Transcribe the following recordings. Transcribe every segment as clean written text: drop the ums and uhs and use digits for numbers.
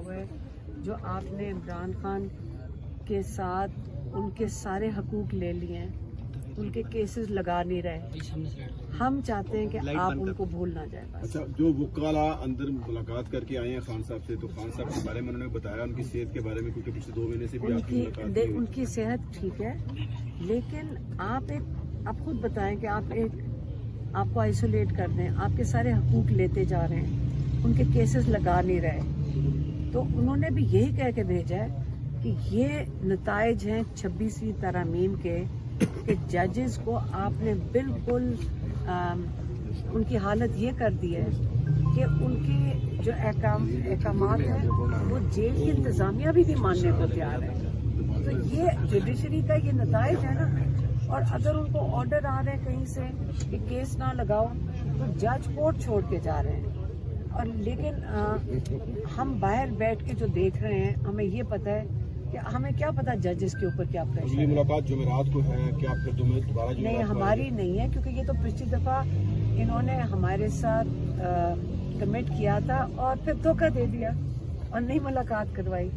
हुआ है, जो आपने इमरान खान के साथ उनके सारे हकूक ले लिए हैं, उनके केसेस लगा नहीं रहे। हम चाहते हैं कि आप उनको भूल ना जाए। अच्छा, जो वकाला अंदर मुलाकात करके आए हैं खान साहब से, तो खान साहब के बारे में उन्होंने बताया उनकी सेहत के बारे में, क्योंकि पिछले 2 महीने से भी आपकी मुलाकात नहीं हुई। उनकी सेहत ठीक है, लेकिन आप खुद बताएं कि आपको आइसोलेट कर दें, आपके सारे हकूक लेते जा रहे हैं, उनके केसेस लगा नहीं रहे। तो उन्होंने भी यही कह के भेजा है कि ये नताइज हैं 26वीं तरमीम के, कि जजेस को आपने बिल्कुल उनकी हालत ये कर दी है कि उनके जो अहकामात हैं वो जेल की इंतजामिया भी नहीं मानने को तैयार है। तो ये जुडिशरी का ये नताइज है ना। और अगर उनको ऑर्डर आ रहे हैं कहीं से कि केस ना लगाओ, तो जज कोर्ट छोड़ के जा रहे हैं। और लेकिन हम बाहर बैठ के जो देख रहे हैं, हमें ये पता है कि हमें क्या पता जजेस के ऊपर क्या प्रेशर है। मुलाकात जुमेरात को है कि आप दोबारा नहीं, हमारी नहीं है, क्योंकि ये तो पिछली दफा इन्होंने हमारे साथ कमिट किया था और फिर धोखा दे दिया और नहीं मुलाकात करवाई।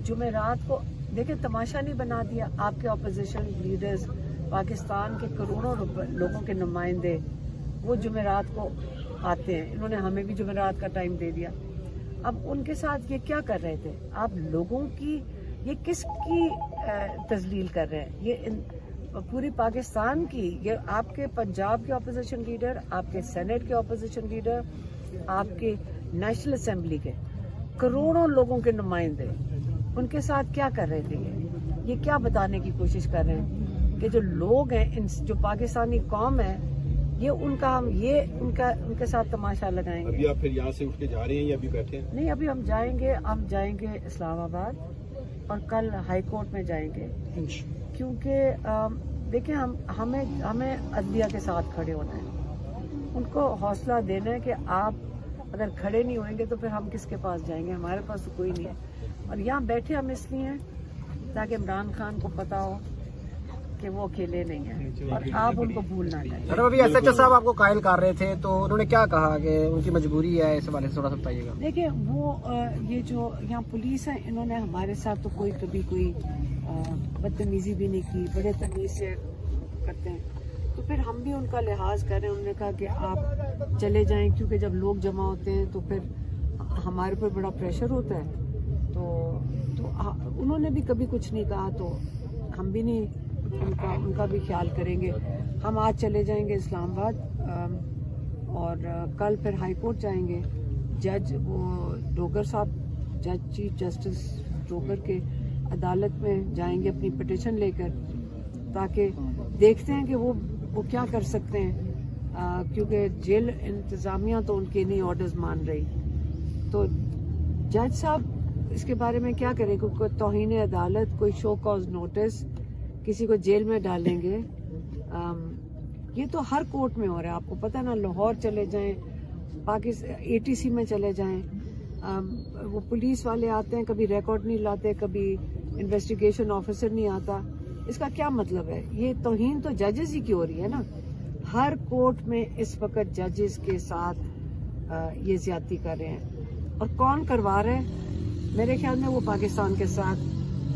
जुमेरात को देखिए तमाशा नहीं बना दिया। आपके ऑपोजिशन लीडर्स, पाकिस्तान के करोड़ों लोगों के नुमाइंदे, वो जुमेरात को आते हैं। इन्होंने हमें भी जुमेरात का टाइम दे दिया। अब उनके साथ ये क्या कर रहे थे? आप लोगों की ये किसकी तजलील कर रहे हैं? ये पूरी पाकिस्तान की, ये आपके पंजाब के ऑपोजिशन लीडर, आपके सेनेट के ऑपोजिशन लीडर, आपके नेशनल असेंबली के करोड़ों लोगों के नुमाइंदे, उनके साथ क्या कर रहे थे? ये क्या बताने की कोशिश कर रहे हैं कि जो लोग हैं, जो पाकिस्तानी कौम है, ये उनके साथ तमाशा लगाएंगे। अभी आप फिर यहाँ से उठ के जा रहे हैं या अभी बैठे हैं? नहीं, अभी हम जाएंगे इस्लामाबाद और कल हाई कोर्ट में जाएंगे, क्योंकि देखिए हमें अदलिया के साथ खड़े होना है। उनको हौसला देना है कि आप अगर खड़े नहीं होंगे तो फिर हम किसके पास जाएंगे? हमारे पास तो कोई नहीं है। और यहाँ बैठे हम इसलिए हैं ताकि इमरान खान को पता हो कि वो अकेले नहीं है और आप उनको भूल ना जाए। सर, अभी एसएचओ साहब आपको कायल कर रहे थे, तो उन्होंने क्या कहा कि उनकी मजबूरी है? इस वाले से थोड़ा सा बताइएगा। देखिए, वो ये जो यहाँ पुलिस है, इन्होंने हमारे साथ तो कभी कोई बदतमीजी भी नहीं की, बड़े तमीज से करते हैं। तो फिर हम भी उनका लिहाज कर रहे हैं। उन्होंने कहा कि आप चले जाएं, क्योंकि जब लोग जमा होते हैं तो फिर हमारे पर बड़ा प्रेशर होता है। तो उन्होंने भी कभी कुछ नहीं कहा, तो हम भी नहीं उनका भी ख्याल करेंगे। हम आज चले जाएंगे इस्लामाबाद और कल फिर हाई कोर्ट जाएंगे। जज वो डोगर साहब, जज चीफ जस्टिस डोगर के अदालत में जाएंगे अपनी पिटीशन लेकर, ताकि देखते हैं कि वो क्या कर सकते हैं, क्योंकि जेल इंतजामिया तो उनके नहीं ऑर्डर्स मान रही। तो जज साहब इसके बारे में क्या करें? कोई तौहीन अदालत, कोई शो कॉज नोटिस, किसी को जेल में डालेंगे। ये तो हर कोर्ट में हो रहा है, आपको पता है ना। लाहौर चले जाएं, पाकिस्तान ATC में चले जाएं, वो पुलिस वाले आते हैं, कभी रिकॉर्ड नहीं लाते, कभी इन्वेस्टिगेशन ऑफिसर नहीं आता। इसका क्या मतलब है? ये तौहीन तो जजेस ही की हो रही है ना। हर कोर्ट में इस वक्त जजेस के साथ ये ज्यादती कर रहे हैं। और कौन करवा रहे हैं? मेरे ख्याल में वो पाकिस्तान के साथ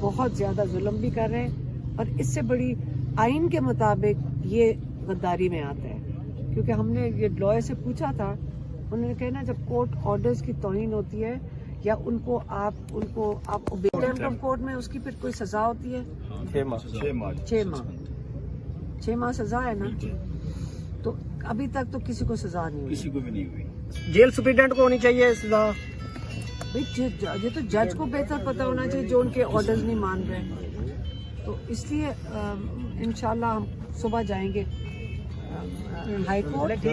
बहुत ज्यादा जुल्म भी कर रहे हैं। और इससे बड़ी आइन के मुताबिक ये गद्दारी में आता है, क्योंकि हमने ये लॉयर से पूछा था, उन्होंने कहना जब कोर्ट ऑर्डर्स की तौहीन होती है या उनको आप कंटेम्प्ट ऑफ कोर्ट में उसकी फिर कोई सजा होती है 6 माह सजा है ना। तो अभी तक तो किसी को सजा नहीं हुई, किसी को भी नहीं हुई। जेल सुप्रीडेंट को होनी चाहिए सजा। ये तो जज को बेहतर पता होना चाहिए जो उनके ऑर्डर्स नहीं मान रहे। तो इसलिए इंशाल्लाह हम सुबह जाएंगे हाई कोर्ट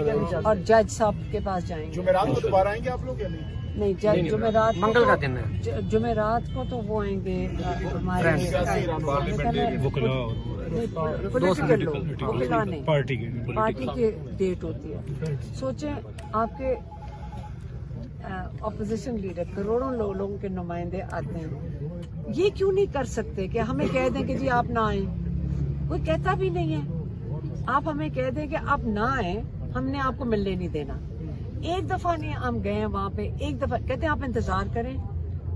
और जज साहब के पास जाएंगे। जुमेरात को दोबारा आएंगे आप लोग या नहीं? नहीं, जुमेरात मंगल का दिन है। जुमेरात को तो वो आएंगे हमारे पॉलिटिकल लोग, पार्टी की डेट होती है। सोचें आपके ऑपोजिशन लीडर करोड़ों लोगों के नुमाइंदे आते हैं, ये क्यों नहीं कर सकते कि हमें कह दें कि जी आप ना आए? कोई कहता भी नहीं है। आप हमें कह दें कि आप ना आए, हमने आपको मिलने नहीं देना। एक दफा नहीं हम गए हैं वहां पे, एक दफा कहते हैं आप इंतजार करें,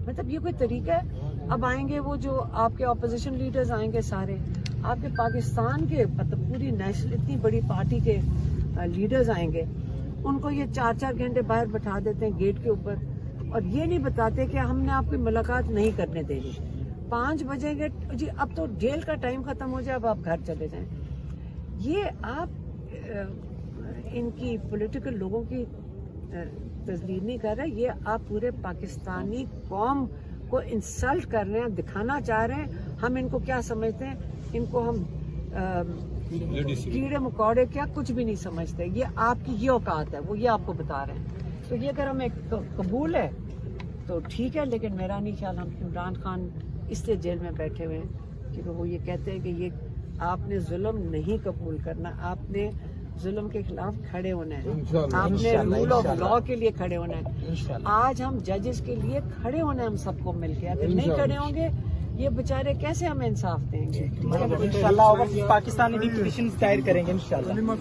मतलब ये कोई तरीका है? अब आएंगे वो जो आपके ऑपोजिशन लीडर्स आएंगे सारे, आपके पाकिस्तान के मतलब पूरी नेशनल इतनी बड़ी पार्टी के लीडर्स आएंगे, उनको ये 4-4 घंटे बाहर बैठा देते हैं गेट के ऊपर, और ये नहीं बताते कि हमने आपकी मुलाकात नहीं करने देनी। 5 बजेंगे जी, अब तो जेल का टाइम खत्म हो जाए, अब आप घर चले जाएं। ये आप इनकी पॉलिटिकल लोगों की तस्दीर नहीं कर रहे, ये आप पूरे पाकिस्तानी कौम को इंसल्ट कर रहे हैं, दिखाना चाह रहे हैं हम इनको क्या समझते हैं, इनको हम कीड़े मकोड़े क्या कुछ भी नहीं समझते। ये आपकी ये औकात है, वो ये आपको बता रहे हैं। तो ये अगर हमें कबूल है तो ठीक है, लेकिन मेरा नहीं ख्याल हम इमरान खान इसलिए जेल में बैठे हुए हैं क्योंकि वो ये कहते हैं कि ये आपने जुल्म नहीं कबूल करना, आपने जुल्म के खिलाफ खड़े होना है, आपने रूल ऑफ लॉ के लिए खड़े होना है। आज हम जजेस के लिए खड़े होना है, हम सबको मिलके। अगर नहीं खड़े होंगे ये बेचारे कैसे हमें इंसाफ देंगे? इंशाल्लाह पाकिस्तानी भी पिटीशन दायर करेंगे इंशाल्लाह।